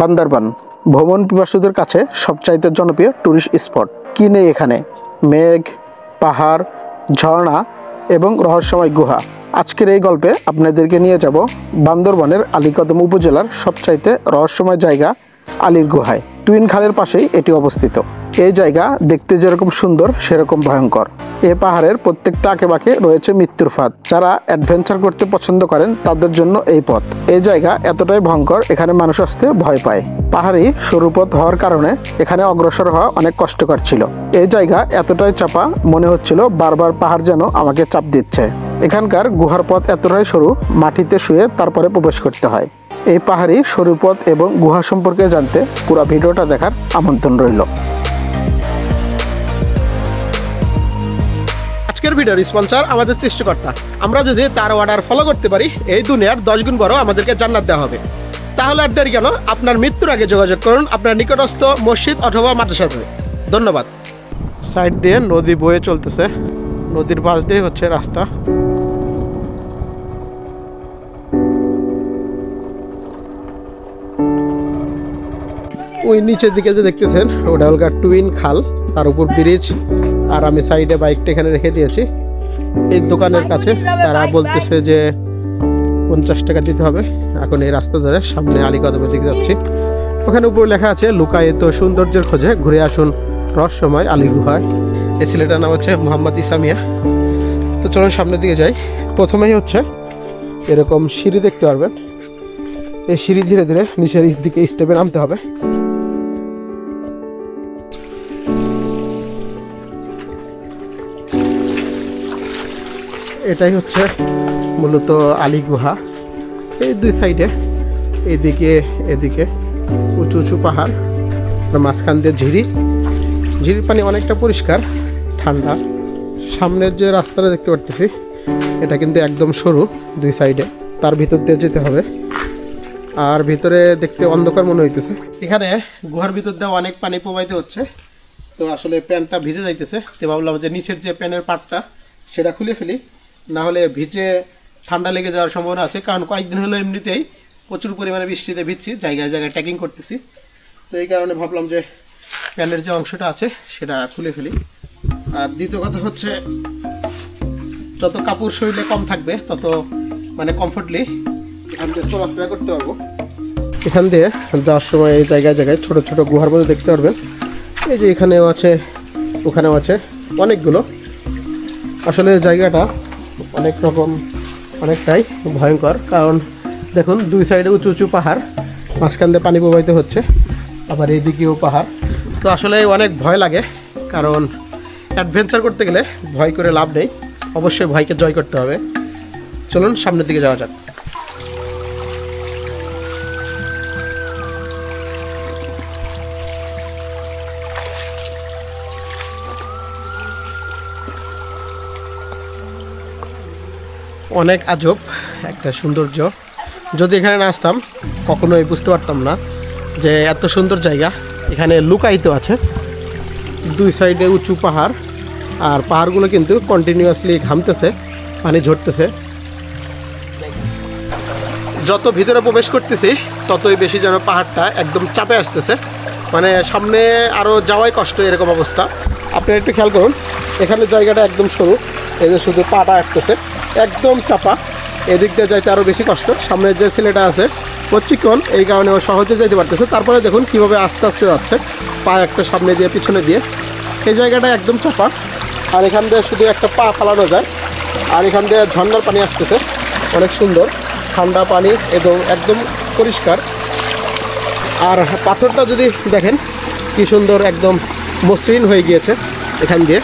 বান্দরবান ভ্রমণ পিপাসুদের কাছে সবচাইতে জনপ্রিয় টুরিস্ট স্পট। কি নেই এখানে? মেঘ, পাহাড়, ঝর্ণা এবং রহস্যময় গুহা। আজকের এই গল্পে আপনাদেরকে নিয়ে যাব বান্দরবানের আলীকদম উপজেলার সবচাইতে রহস্যময় জায়গা আলীর গুহায়। টুইন খালের পাশেই এটি অবস্থিত। এই জায়গা দেখতে যেরকম সুন্দর সেরকম ভয়ঙ্কর। এই পাহাড়ের প্রত্যেকটা আঁকেবাঁকে রয়েছে মৃত্যুর ফাঁদ। যারা অ্যাডভেঞ্চার করতে পছন্দ করেন তাদের জন্য এই পথ। এই জায়গা এতটাই ভয়ঙ্কর, এখানে মানুষ আসতে ভয় পায়। পাহাড়ি সরু পথ হওয়ার কারণে এখানে অগ্রসর হওয়া অনেক কষ্টকর ছিল। এই জায়গা এতটাই চাপা, মনে হচ্ছিল বারবার পাহাড় যেন আমাকে চাপ দিচ্ছে। এখানকার গুহার পথ এতটাই সরু, মাটিতে শুয়ে তারপরে প্রবেশ করতে হয়। এই পাহাড়ি সরু পথ এবং গুহা সম্পর্কে জানতে পুরো ভিডিওটা দেখার আমন্ত্রণ রইল। আজকের ভিডিওর স্পন্সর আমাদের সৃষ্টিকর্তা। আমরা যদি তার অর্ডার ফলো করতে পারি, এই দুনিয়ার 10 গুণ বড় আমাদেরকে জান্নাত দেওয়া হবে। তাহলে আর দেরি কেন? আপনার মৃত্যুর আগে যোগাযোগ করুন আপনার নিকটস্থ মসজিদ অথবা মাদ্রাসাতে। ধন্যবাদ। সাইড দিয়ে নদী বয়ে চলতেছে, নদীর পাশ দিয়ে হচ্ছে রাস্তা। ওই নিচের দিকে যে দেখতেছেন ওটা হল টুইন খাল, তার উপর ব্রিজ। আর আমি সাইডে বাইকটা এখানে রেখে দিয়েছি এই দোকানের কাছে। তারা বলতেছে যে 50 টাকা দিতে হবে। এখন এই রাস্তা ধরে সামনে আলীকদমের দিকে যাচ্ছি। ওখানে উপরে লেখা আছে লুকায়িত সৌন্দর্যের খোঁজে ঘুরে আসুন রহস্যময় আলী গুহায়। এই ছেলেটার নাম হচ্ছে মোহাম্মদ ইসামিয়া। তো চলুন সামনের দিকে যাই। প্রথমেই হচ্ছে এরকম সিঁড়ি দেখতে পারবেন। এই সিঁড়ি ধীরে ধীরে নিচের দিকে স্টেপে নামতে হবে। এটাই হচ্ছে মূলত আলী গুহা। এই দুই সাইডে এদিকে এদিকে উঁচু উঁচু পাহাড়, মাঝখান দিয়ে ঝিরির পানি অনেকটা পরিষ্কার, ঠান্ডা। সামনের যে রাস্তাটা দেখতে পারতেছি এটা কিন্তু একদম সরু, দুই সাইডে তার ভিতর দিয়ে যেতে হবে। আর ভিতরে দেখতে অন্ধকার মনে হইতেছে। এখানে গুহার ভিতর দিয়ে অনেক পানি প্রবাহিত হচ্ছে। তো আসলে প্যান্টটা ভিজে যাইতেছে, তো ভাবলাম যে নিচের যে প্যান্টের পাটটা সেটা খুলে ফেলি, না হলে ভিজে ঠান্ডা লেগে যাওয়ার সম্ভাবনা আছে। কারণ কয়েকদিন হলো এমনিতেই প্রচুর পরিমাণে বৃষ্টিতে ভিজছি, জায়গায় জায়গায় ট্রেকিং করতেছি। তো এই কারণে ভাবলাম যে প্যান্টের যে অংশটা আছে সেটা খুলে ফেলি। আর দ্বিতীয় কথা হচ্ছে যত কাপড় শরীরে কম থাকবে তত কমফোর্টলি এখান দিয়ে চলাফেরা করতে পারবো। এখান দিয়ে যাওয়ার সময় এই জায়গায় জায়গায় ছোট ছোট গুহার মধ্যে দেখতে পারবেন। এই যে এখানেও আছে, ওখানেও আছে, অনেকগুলো। আসলে জায়গাটা অনেক রকম, অনেকটাই ভয়ঙ্কর। কারণ দেখুন দুই সাইডে উঁচু উঁচু পাহাড়, মাঝখান দিয়ে পানি প্রবাহিত হচ্ছে, আবার এইদিকেও পাহাড়। তো আসলে অনেক ভয় লাগে, কারণ অ্যাডভেঞ্চার করতে গেলে ভয় করে লাভ নেই, অবশ্যই ভয়কে জয় করতে হবে। চলুন সামনের দিকে যাওয়া যাক। অনেক আজব একটা সৌন্দর্য। যদি এখানে না আসতাম কখনোই বুঝতে পারতাম না যে এত সুন্দর জায়গা এখানে লুকায়িত আছে। দুই সাইডে উঁচু পাহাড়, আর পাহাড়গুলো কিন্তু কন্টিনিউয়াসলি ঘামতেছে, পানি ঝরতেছে। যত ভিতরে প্রবেশ করতেছি ততই বেশি যেন পাহাড়টা একদম চাপে আসতেছে, সামনে আরও যাওয়াই কষ্ট, এরকম অবস্থা। আপনারা একটু খেয়াল করুন, এখানে জায়গাটা একদম সরু, এই যে শুধু পাটা আসতেছে, একদম চাপা। এদিক দিয়ে যাইতে আরও বেশি কষ্ট। সামনের যে ছেলেটা আছে ও চিকন, এই কারণে ও সহজে যেতে পারতেছে। তারপরে দেখুন কীভাবে আস্তে আস্তে যাচ্ছে, পা একটা সামনে দিয়ে পিছনে দিয়ে। এই জায়গাটা একদম চাপা, আর এখান দিয়ে শুধু একটা পা ফালানো যায়। আর এখান দিয়ে ঝর্ণার পানি আসতেছে, অনেক সুন্দর ঠান্ডা পানি এবং একদম পরিষ্কার। আর পাথরটা যদি দেখেন কি সুন্দর, একদম মসৃণ হয়ে গিয়েছে এখান দিয়ে।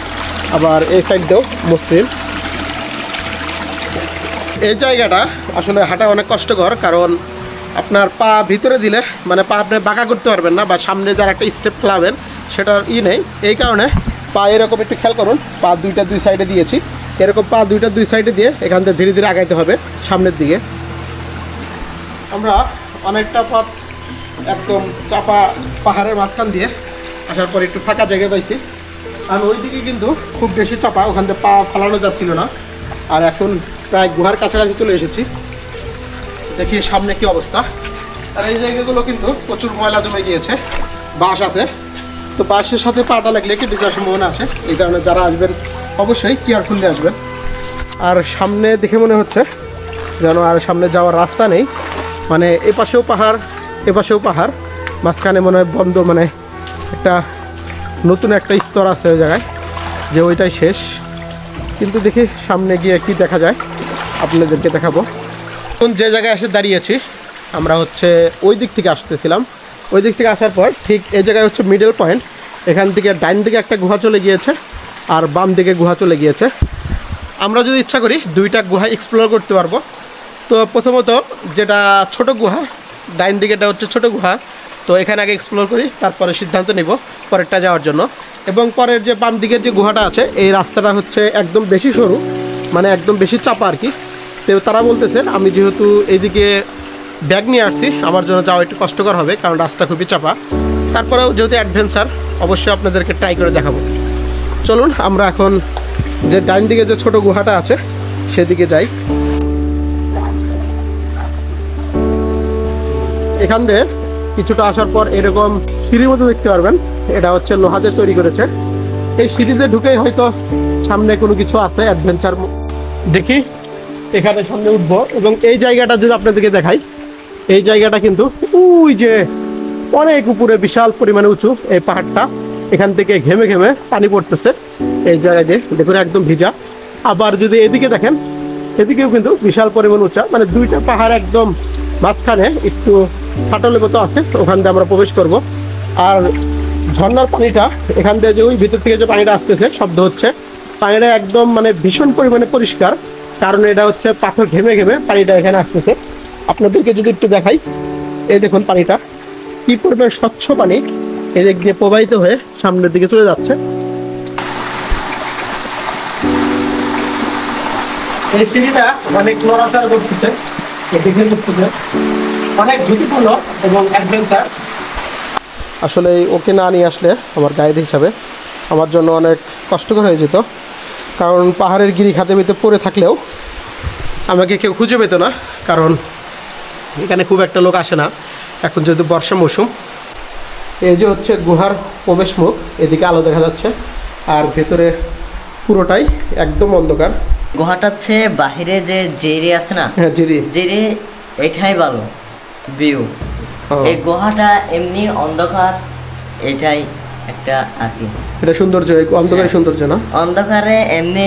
আবার এই সাইড দিয়েও মসৃণ। এই জায়গাটা আসলে হাঁটা অনেক কষ্টকর, কারণ আপনার পা ভিতরে দিলে পা আপনি বাঁকা করতে পারবেন না, বা সামনে যার একটা স্টেপ ফেলাবেন সেটার নেই। এই কারণে পা এরকম একটু খেয়াল করুন, পা দুইটা দুই সাইডে দিয়েছি, এরকম পা দুইটা দুই সাইডে দিয়ে এখান থেকে ধীরে ধীরে আগাইতে হবে সামনের দিকে। আমরা অনেকটা পথ একদম চাপা পাহাড়ের মাঝখান দিয়ে আসার পর একটু ফাঁকা জায়গা পাইছি। আর ওইদিকে কিন্তু খুব বেশি চাপা, ওখান থেকে পা ফালানো যাচ্ছিল না। আর এখন প্রায় গুহার কাছাকাছি চলে এসেছি। দেখি সামনে কি অবস্থা। আর এই জায়গাগুলো কিন্তু প্রচুর ময়লা জমে গিয়েছে, বাঁশ আছে, তো বাঁশের সাথে পাটা লাগলে কেটে যাওয়ার সম্ভাবনা আছে। এই কারণে যারা আসবেন অবশ্যই কেয়ারফুলি আসবেন। আর সামনে দেখে মনে হচ্ছে যেন আর সামনে যাওয়ার রাস্তা নেই, মানে এপাশেও পাহাড় এপাশেও পাহাড়, মাঝখানে মনে হয় বন্ধ, মানে একটা নতুন একটা স্তর আছে ওই জায়গায়, যে ওইটাই শেষ। কিন্তু দেখি সামনে গিয়ে কি দেখা যায় আপনাদেরকে দেখাবো। এখন যে জায়গায় এসে দাঁড়িয়েছি আমরা হচ্ছে ওই দিক থেকে আসতেছিলাম, ওই দিক থেকে আসার পর ঠিক এই জায়গায় হচ্ছে মিডল পয়েন্ট। এখান থেকে ডাইন দিকে একটা গুহা চলে গিয়েছে আর বাম দিকে গুহা চলে গিয়েছে। আমরা যদি ইচ্ছা করি দুইটা গুহা এক্সপ্লোর করতে পারবো। তো প্রথমত যেটা ছোট গুহা, ডাইন দিকেটা হচ্ছে ছোট গুহা, তো এখানে আগে এক্সপ্লোর করি, তারপরে সিদ্ধান্ত নিব পরেরটা যাওয়ার জন্য। এবং পরের যে বাম দিকের যে গুহাটা আছে এই রাস্তাটা হচ্ছে একদম বেশি সরু, মানে একদম বেশি চাপা আর কি। তো তারা বলতেছে আমি যেহেতু এইদিকে ব্যাগ নিয়ে আসছি আমার জন্য যাওয়া একটু কষ্টকর হবে, কারণ রাস্তা খুবই চাপা। তারপরেও যেহেতু অ্যাডভেঞ্চার অবশ্যই আপনাদেরকে ট্রাই করে দেখাবো। চলুন আমরা এখন যে ডাইন দিকে যে ছোট গুহাটা আছে সেদিকে যাই। এখান দিয়ে কিছুটা আসার পর এরকম সিঁড়ির মতো দেখতে পারবেন, এটা হচ্ছে লোহাতে তৈরি করেছে। এই সিঁড়িতে ঢুকেই হয়তো সামনে কোনো কিছু আছে অ্যাডভেঞ্চার। দেখি এখানে সামনে উঠবো, এবং এই জায়গাটা যদি আপনাদেরকে দেখাই, এই জায়গাটা কিন্তু ওই যে অনেক উপরে বিশাল পরিমাণে উঁচু এই পাহাড়টা, এখান থেকে ঘেমে ঘেমে পানি পড়তেছে এই জায়গায় দিয়ে, দেখুন একদম ভিজা। আবার যদি এদিকে দেখেন এদিকেও কিন্তু বিশাল পরিমাণ উঁচা, মানে দুইটা পাহাড় একদম মাঝখানে একটু ফাটলের মতো আছে, ওখান দিয়ে আমরা প্রবেশ করব। আর ঝর্ণার পানিটা এখান থেকে যে ওই ভিতর থেকে যে পানিটা আসতেছে শব্দ হচ্ছে, পানিটা একদম মানে ভীষণ পরিমাণে পরিষ্কার, কারণ এটা হচ্ছে পাথর ঘেমে ঘেমে পানিটা এখানে আসতেছে। আপনাদেরকে যদি একটু দেখাই, এই দেখুন পানিটা কি পরিমাণ স্বচ্ছ পানি এদিক দিয়ে প্রবাহিত হয়ে সামনের দিকে চলে যাচ্ছে। এই সিঁড়িটা অনেক নড়াচড়া করতেছে, এদিকে করতেছে, অনেক ঝুঁকিপূর্ণ এবং অ্যাডভেঞ্চার। আসলে ওকে না নিয়ে আসলে আমার গাইড হিসাবে আমার জন্য অনেক কষ্টকর হয়ে যেত, কারণ পাহাড়ের গিরিখাতের ভিতরে পড়ে থাকলেও আমাকে কেউ খুঁজে পেত না, কারণ এখানে খুব একটা লোক আসে না এখন যেহেতু বর্ষা মৌসুম। এই যে হচ্ছে গুহার প্রবেশ মুখ, এদিকে আলো দেখা যাচ্ছে, আর ভেতরে পুরোটাই একদম অন্ধকার। গুহাটা হচ্ছে বাহিরে যে জেরি আছে না, হ্যাঁ জেরি এটাই ভালো ভিউ। এই গুহাটা এমনি অন্ধকার, এটাই একটা আর কি, এটা সৌন্দর্য, অন্ধকারে সৌন্দর্য না, অন্ধকারে এমনি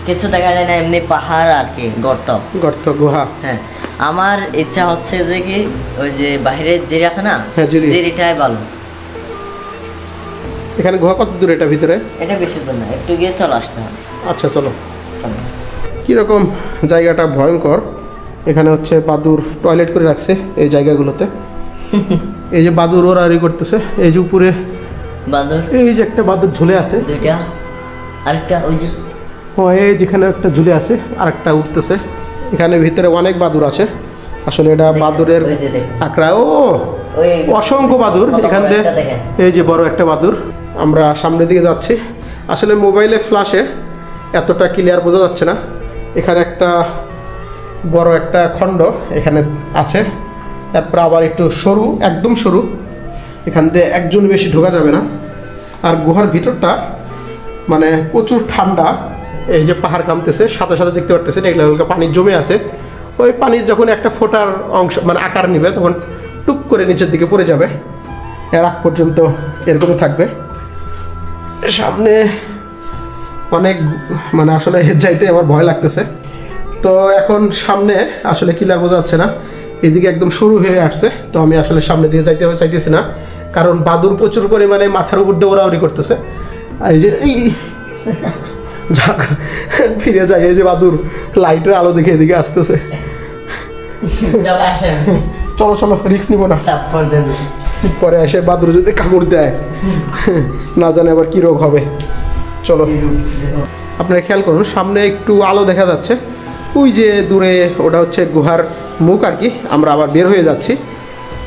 কিছু দেখা যায় না, এমনি পাহাড় আর কি, গর্ত গর্ত গুহা। হ্যাঁ, আমার ইচ্ছা হচ্ছে যে কি ওই যে বাহিরের জেরি আছে না, হ্যাঁ জেরিটাই ভালো। এখানে গুহা কত দূর এটা ভিতরে? এটা বেশি দূর না, একটু গিয়ে চলে আসতে হবে। আচ্ছা চলো। কীরকম জায়গাটা ভয়ঙ্কর, এখানে হচ্ছে বাদুর টয়লেট করে রাখছে এই জায়গাগুলোতে। এই যে বাদুর ওড়াড়ি করতেছে, এই যে উপরে বাদুর, এই যে একটা বাদুর ঝুলে আছে, দুইটা, আরেকটা ওই যে এই যেখানে একটা ঝুলে আছে আর একটা উঠতেছে। এখানে ভিতরে অনেক বাদুর আছে, আসলে এটা বাদুরের আকড়া। ও অসংখ্য বাদুর এখান থেকে, এই যে বড় একটা বাদুর। আমরা সামনের দিকে যাচ্ছি, আসলে মোবাইলে ফ্ল্যাশে এতটা ক্লিয়ার বোঝা যাচ্ছে না। এখানে একটা বড় একটা খণ্ড এখানে আছে, তারপর আবার একটু সরু, একদম সরু, এখান দিয়ে একজন বেশি ঢোকা যাবে না। আর গুহার ভিতরটা মানে প্রচুর ঠান্ডা, এই যে পাহাড় কামতেছে সাথে সাথে দেখতে পারতেছেন এগুলো হালকা পানি জমে আছে। ওই পানির যখন একটা ফোটার অংশ মানে আকার নেবে তখন টুপ করে নিচের দিকে পড়ে যাবে, এর আগ পর্যন্ত এরকমই থাকবে। সামনে অনেক মানে আসলে যাইতে আমার ভয় লাগতেছে। তো এখন সামনে আসলে ক্লিয়ার বোঝা যাচ্ছে না, এদিকে একদম শুরু হয়ে আসছে, তো আমি আসলে সামনের দিকে যাইতে চাইতেছি না, কারণ বাদুর প্রচুর পরিমাণে মাথার উপর দিয়ে ওড়াউড়ি করতেছে। আর এই যে এই ফিরে যায়, এই যে বাদুর লাইটের আলো দেখে এদিকে আসতেছে। চলো চলো, রিস্ক নিব না, পরে এসে বাদুর যদি কামড় দেয় না জানে আবার কি রোগ হবে। চলো, আপনারা খেয়াল করুন সামনে একটু আলো দেখা যাচ্ছে, ওই যে দূরে ওটা হচ্ছে গুহার মুখ আর কি। আমরা আবার বের হয়ে যাচ্ছি,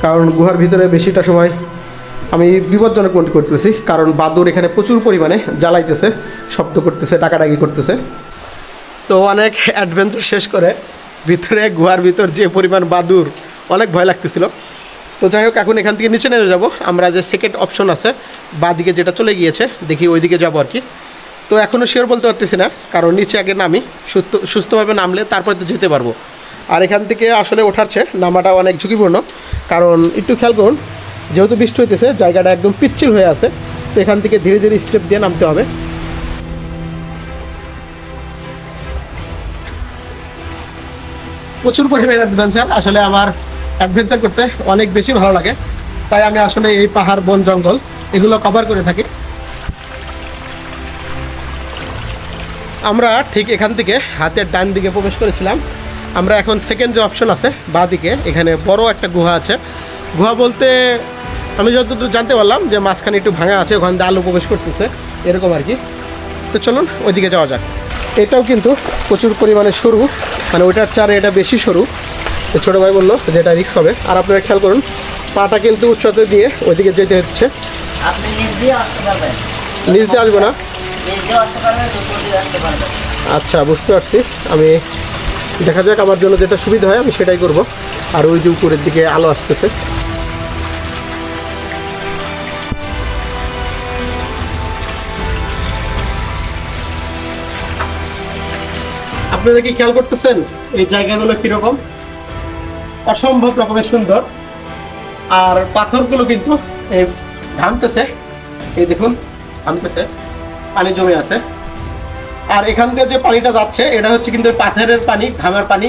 কারণ গুহার ভিতরে বেশিটা সময় আমি বিপজ্জনক মনে করতেছি, কারণ বাদুর এখানে প্রচুর পরিমাণে জ্বালাইতেছে, শব্দ করতেছে, ডাকাডাকি করতেছে। তো অনেক অ্যাডভেঞ্চার শেষ করে ভিতরে গুহার ভিতর যে পরিমাণ বাদুর, অনেক ভয় লাগতেছিল। তো যাই হোক, এখন এখান থেকে নিচে নেমে যাব। আমরা যে সেকেন্ড অপশন আছে বা দিকে যেটা চলে গিয়েছে, দেখি ওই দিকে যাবো আর কি। তো এখনও শিওর বলতে পারতেছি না, কারণ নিচে আগে নামি, সুস্থভাবে নামলে তারপরে তো যেতে পারবো। আর এখান থেকে আসলে ওঠারছে নামাটা অনেক ঝুঁকিপূর্ণ, কারণ একটু খেয়াল করুন, যেহেতু বৃষ্টি হইতেছে জায়গাটা একদম পিচ্ছিল হয়ে আছে। তো এখান থেকে ধীরে ধীরে স্টেপ দিয়ে নামতে হবে। প্রচুর পরিমাণে অ্যাডভেঞ্চার, আসলে আমার অ্যাডভেঞ্চার করতে অনেক বেশি ভালো লাগে, তাই আমি আসলে এই পাহাড়, বন, জঙ্গল এগুলো কভার করে থাকি। আমরা ঠিক এখান থেকে হাতের ডান দিকে প্রবেশ করেছিলাম। আমরা এখন সেকেন্ড যে অপশন আছে বাঁ দিকে, এখানে বড় একটা গুহা আছে। গুহা বলতে আমি যতদূর জানতে পারলাম যে মাঝখানে একটু ভাঙা আছে, ওখান দিয়ে আলো প্রবেশ করতেছে এরকম আর কি। তো চলুন ওইদিকে যাওয়া যাক। এটাও কিন্তু প্রচুর পরিমাণে সরু, মানে ওইটার চারে এটা বেশি সরু। তো ছোটো ভাই বললো যে এটা রিস্ক হবে। আর আপনারা খেয়াল করুন, পাটা কিন্তু উচ্চতে দিয়ে ওইদিকে যেতে হচ্ছে। আপনি নিজ দিয়ে আসতে পারবেন, নিচ দিয়ে আসবো না? নিজ দিয়ে আসতে পারবেন, দুপুর দিয়ে আসতে পারবেন। আচ্ছা, বুঝতে পারছি। আমি দেখা যাক, আমার জন্য যেটা সুবিধা হয় আমি সেটাই করব। আর ওই যে উপরের দিকে আলো আসতেছে। আপনারা কি খেয়াল করতেছেন এই জায়গাগুলো কিরকম? অসম্ভব রকমের সুন্দর। আর পাথরগুলো কিন্তু এই ঘামতেছে, এই দেখুন ঘামতেছে, পানি জমে আছে। আর এখান থেকে যে পানিটা যাচ্ছে এটা হচ্ছে কিন্তু পাথরের পানি, ঘামের পানি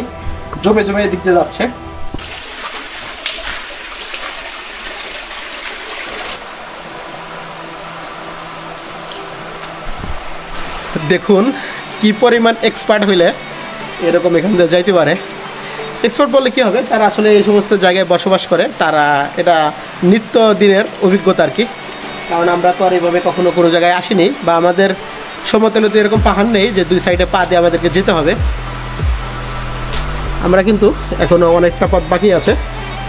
জমে জমে এদিক দিয়ে যাচ্ছে। দেখুন কি পরিমাণ এক্সপার্ট হইলে এরকম এখান থেকে যাইতে পারে। এক্সপার্ট বললে কী হবে, তারা আসলে এই সমস্ত জায়গায় বসবাস করে, তারা এটা নিত্য দিনের অভিজ্ঞতা আর কি। কারণ আমরা তো আর এইভাবে কখনো কোনো জায়গায় আসিনি, বা আমাদের সমতলে তো এরকম পাহাড় নেই যে দুই সাইডে পা দিয়ে আমাদেরকে যেতে হবে। আমরা কিন্তু এখনও অনেকটা পথ বাকি আছে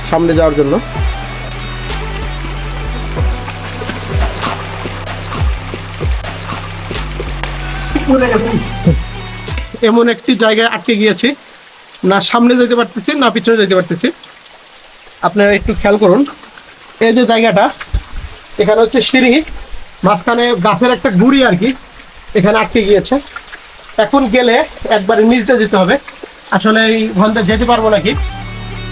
সামনে যাওয়ার জন্য। এমন একটি জায়গায় আটকে গিয়েছি, না সামনে যেতে পারতেছি না পিছনে যেতে পারতেছি। আপনারা একটু খেয়াল করুন, এই যে জায়গাটা, এখানে হচ্ছে সিঁড়ি, মাঝখানে গাছের একটা গুড়ি আর কি এখানে আটকে গিয়েছে। এখন গেলে একবারে নিচে যেতে হবে, আসলে এই ঘন্টা যেতে পারবো নাকি।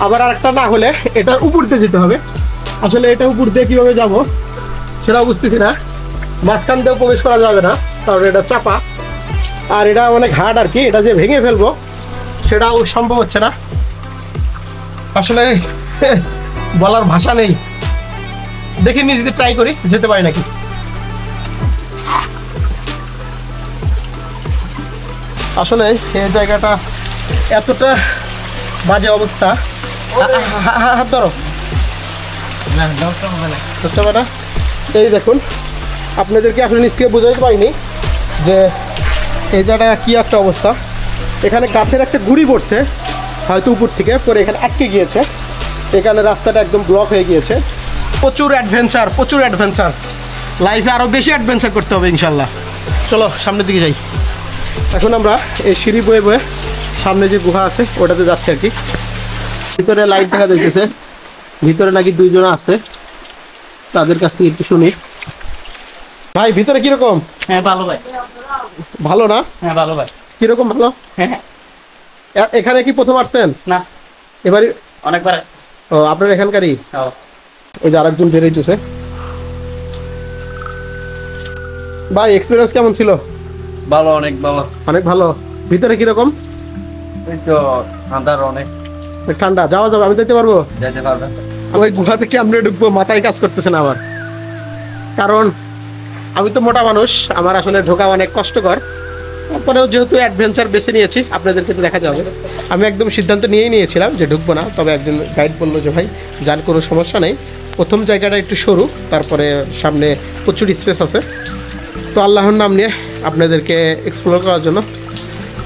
আবার আর একটা না হলে এটার উপর দিয়ে যেতে হবে। আসলে এটা উপর দিয়ে কীভাবে যাবো সেটাও বুঝতেছি না। মাঝখান দিয়েও প্রবেশ করা যাবে না, কারণ এটা চাপা, আর এটা অনেক হার্ড আর কি। এটা যে ভেঙে ফেলবো সেটাও সম্ভব হচ্ছে না, আসলে বলার ভাষা নেই। দেখি নিজে ট্রাই করি, যেতে পারি নাকি। আসলে এই জায়গাটা এতটা বাজে অবস্থা। হাত ধরো, না এই দেখুন, আপনাদেরকে আসলে নিজ থেকে বোঝাতে পারিনি যে এই জায়গাটা কি একটা অবস্থা। এখানে গাছের একটা গুড়ি পড়ছে হয়তো উপর থেকে পরে, এখানে আটকে গিয়েছে। এখানে রাস্তাটা একদম ব্লক হয়ে গিয়েছে। প্রচুর অ্যাডভেঞ্চার, প্রচুর অ্যাডভেঞ্চার। লাইফে আরও বেশি অ্যাডভেঞ্চার করতে হবে ইনশাল্লাহ। চলো সামনের দিকে যাই। এখন আমরা এই সিঁড়ি বয়ে বয়ে সামনে যে গুহা আছে ওটাতে যাচ্ছি আর কি। ভিতরে লাইট দেখা যাইতেছে, ভিতরে নাকি দুইজন আছে, তাদের কাছ থেকে একটু শুনি। ভাই ভিতরে কিরকম? হ্যাঁ ভালো ভাই। ভালো না? হ্যাঁ ভালো ভাই। কিরকম ভালো? হ্যাঁ। এখানে কি প্রথম আসছেন? না, এবারে অনেকবার আছে। ও, আপনার এখানকারই? ও, ওই যে আরেকজন বেরোইতেছে। ভাই এক্সপিরিয়েন্স কেমন ছিল? ভালো, অনেক ভালো। অনেক ভালো। ভিতরে কিরকম? এই তো ঠান্ডার অনেক। ঠান্ডা, যাওয়া যাবে? আমি যেতে পারবো? যেতে পারবেন। ওই গুহা থেকে আমরা ঢুকবো, মাথায় কাজ করতেছে না আমার, কারণ আমি তো মোটা মানুষ, আমার আসলে ঢোকা অনেক কষ্টকর। তারপরেও যেহেতু অ্যাডভেঞ্চার বেছে নিয়েছি আপনাদেরকে তো দেখাতে হবে। আমি একদম সিদ্ধান্ত নিয়েই নিয়েছিলাম যে ঢুকবো না, তবে একজন গাইড বললো যে ভাই যার কোনো সমস্যা নেই, প্রথম জায়গাটা একটু সরু, তারপরে সামনে প্রচুর স্পেস আছে। তো আল্লাহর নাম নিয়ে আপনাদেরকে এক্সপ্লোর করার জন্য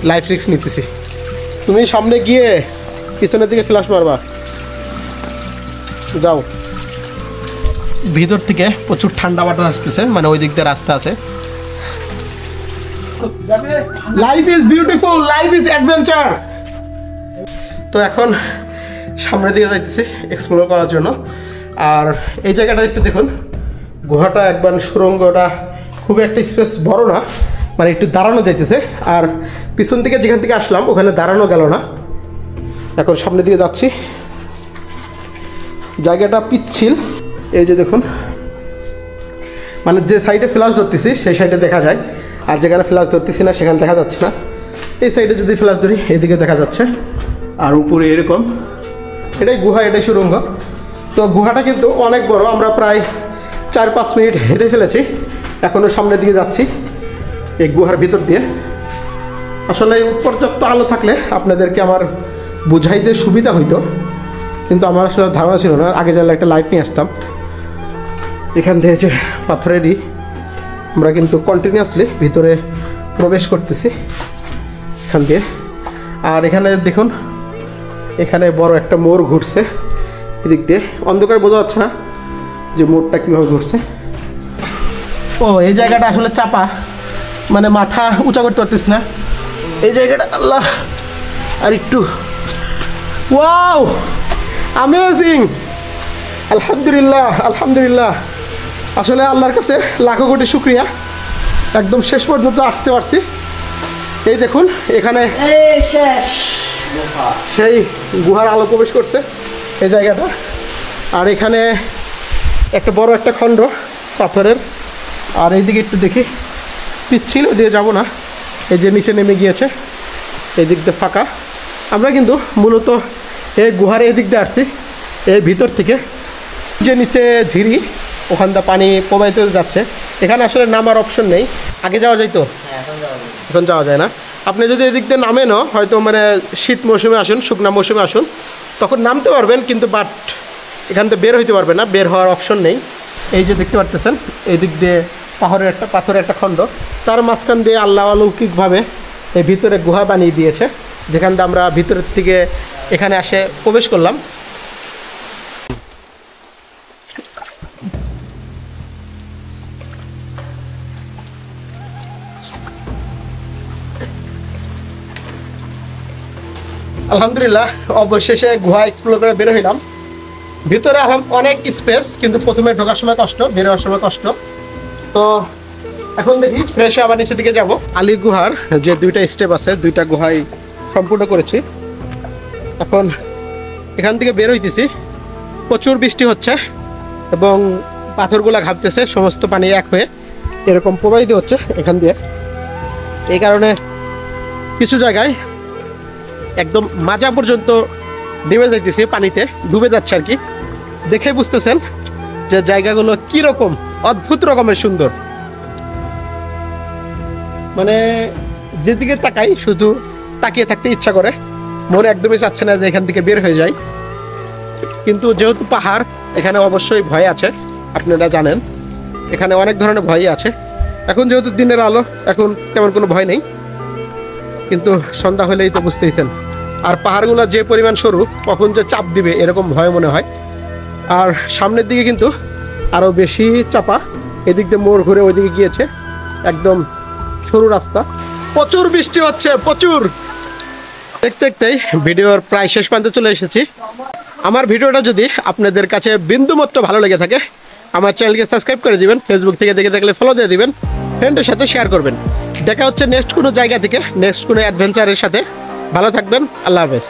লাইফ রিস্ক নিতেছি। তুমি সামনে গিয়ে পিছনের দিকে ফ্ল্যাশ মারবা, যাও। ভিতর থেকে প্রচুর ঠান্ডা বাতাস আসতেছে, মানে ওই দিক দিয়ে রাস্তা আছে। Life is beautiful, life is adventure. তো এখন সামনের দিকে যাইতেছি এক্সপ্লোর করার জন্য। আর এই জায়গাটা একটু দেখুন, গুহাটা একবার সুড়ঙ্গটা খুব একটা স্পেস বড় না, মানে একটু দাঁড়ানো যাইতেছে। আর পিছন থেকে যেখান থেকে আসলাম ওখানে দাঁড়ানো গেল না। এখন সামনের দিকে যাচ্ছি, জায়গাটা পিচ্ছিল। এই যে দেখুন, মানে যে সাইডে ফ্ল্যাশ ধরতেছি সেই সাইডে দেখা যায়, আর যেখানে ফ্ল্যাশ ধরতেছি না সেখানে দেখা যাচ্ছে না। এই সাইডে যদি ফ্ল্যাশ ধরি এদিকে দেখা যাচ্ছে, আর উপরে এরকম। এটাই গুহা, এটাই সুড়ঙ্গ। তো গুহাটা কিন্তু অনেক বড়, আমরা প্রায় 4-5 মিনিট হেঁটে ফেলেছি, এখনও সামনের দিকে যাচ্ছি এই গুহার ভিতর দিয়ে। আসলে পর্যাপ্ত আলো থাকলে আপনাদেরকে আমার বুঝাইতে সুবিধা হইতো, কিন্তু আমার আসলে ধারণা ছিল না। আগে জানলে একটা লাইট নিয়ে আসতাম। এখান থেকে যে পাথরেরই আমরা কিন্তু কন্টিনিউয়াসলি ভিতরে প্রবেশ করতেছি এখান দিয়ে। আর এখানে দেখুন, এখানে বড় একটা মোড় ঘুরছে এদিক দিয়ে, অন্ধকার বোঝা যাচ্ছে না যে মোড়টা কীভাবে ঘুরছে। ও এই জায়গাটা আসলে চাপা, মানে মাথা উঁচা করতে পারতেছি না এই জায়গাটা। আল্লাহ, আর একটু, ওয়াও অ্যামেজিং, আলহামদুলিল্লাহ আলহামদুলিল্লাহ। আসলে আল্লাহর কাছে লাখো কোটি শুক্রিয়া, একদম শেষ পর্যন্ত আসতে পারছি। এই দেখুন এখানে সেই গুহার আলো প্রবেশ করছে এই জায়গাটা। আর এখানে একটা বড় একটা খণ্ড পাথরের। আর এইদিকে একটু দেখি, পিচ্ছিল, দিয়ে যাব না। এই যে নিচে নেমে গিয়েছে, এই দিক দিয়ে ফাঁকা। আমরা কিন্তু মূলত এই গুহার এই দিক দিয়ে আসছি, এই ভিতর থেকে যে নিচে ঝিরি, ওখান থেকে পানি প্রবাহিত যাচ্ছে। এখানে আসলে নামার অপশন নেই, আগে যাওয়া যায় তো, এখন যাওয়া যায় না। আপনি যদি এদিক দিয়ে নামেনও, হয়তো মানে শীত মৌসুমে আসুন, শুকনা মৌসুমে আসুন, তখন নামতে পারবেন, কিন্তু বাট এখান থেকে বের হইতে পারবেন না, বের হওয়ার অপশন নেই। এই যে দেখতে পারতেছেন এই দিক দিয়ে পাথরের একটা খণ্ড, তার মাঝখান দিয়ে আল্লাহ অলৌকিকভাবে এই ভিতরে গুহা বানিয়ে দিয়েছে, যেখান থেকে আমরা ভিতরের থেকে এখানে আসে প্রবেশ করলাম। আলহামদুলিল্লাহ, অবশেষে গুহা এক্সপ্লোর করে বের হইলাম। ভিতরে অনেক স্পেস, কিন্তু প্রথমে ঢোকার সময় কষ্ট, বের হওয়ার সময় কষ্ট। তো এখন দেখি ফ্রেশ আবার নিচের দিকে যাব। আলী গুহার যে 2টা স্টেপ আছে, 2টা গুহাই সম্পূর্ণ করেছি। এখন এখান থেকে বের হইতেছি, প্রচুর বৃষ্টি হচ্ছে এবং পাথরগুলা ঘাপতেছে, সমস্ত পানি এক হয়ে এরকম প্রবাহিত হচ্ছে এখান দিয়ে। এই কারণে কিছু জায়গায় একদম মাজা পর্যন্ত নেমে যাইতেছি, পানিতে ডুবে যাচ্ছে আর কি। দেখে বুঝতেছেন যে জায়গাগুলো কীরকম অদ্ভুত রকমের সুন্দর। মানে যেদিকে তাকাই শুধু তাকিয়ে থাকতে ইচ্ছা করে, মনে একদমই চাচ্ছে না যে এখান থেকে বের হয়ে যায়। কিন্তু যেহেতু পাহাড়, এখানে অবশ্যই ভয় আছে, আপনারা জানেন এখানে অনেক ধরনের ভয়ই আছে। এখন যেহেতু দিনের আলো, এখন তেমন কোনো ভয় নেই, কিন্তু সন্ধ্যা হলেই তো বুঝতেইছেন। আর পাহাড়গুলো যে পরিমাণ সরু, কখন যে চাপ দিবে এরকম ভয় মনে হয়। আর সামনের দিকে কিন্তু আরও বেশি চাপা, এদিক দিয়ে মোড় ঘুরে ওইদিকে গিয়েছে, একদম সরু রাস্তা। প্রচুর বৃষ্টি হচ্ছে, প্রচুর। দেখতে দেখতেই ভিডিওর প্রায় শেষ প্রান্তে চলে এসেছি। আমার ভিডিওটা যদি আপনাদের কাছে বিন্দুমাত্র ভালো লেগে থাকে, আমার চ্যানেলকে সাবস্ক্রাইব করে দিবেন, ফেসবুক থেকে দেখে থাকলে ফলো দিয়ে দিবেন, ফ্রেন্ডের সাথে শেয়ার করবেন। দেখা হচ্ছে নেক্সট কোনো জায়গা থেকে, নেক্সট কোনো অ্যাডভেঞ্চারের সাথে। ভালো থাকবেন, আল্লাহ হাফেজ।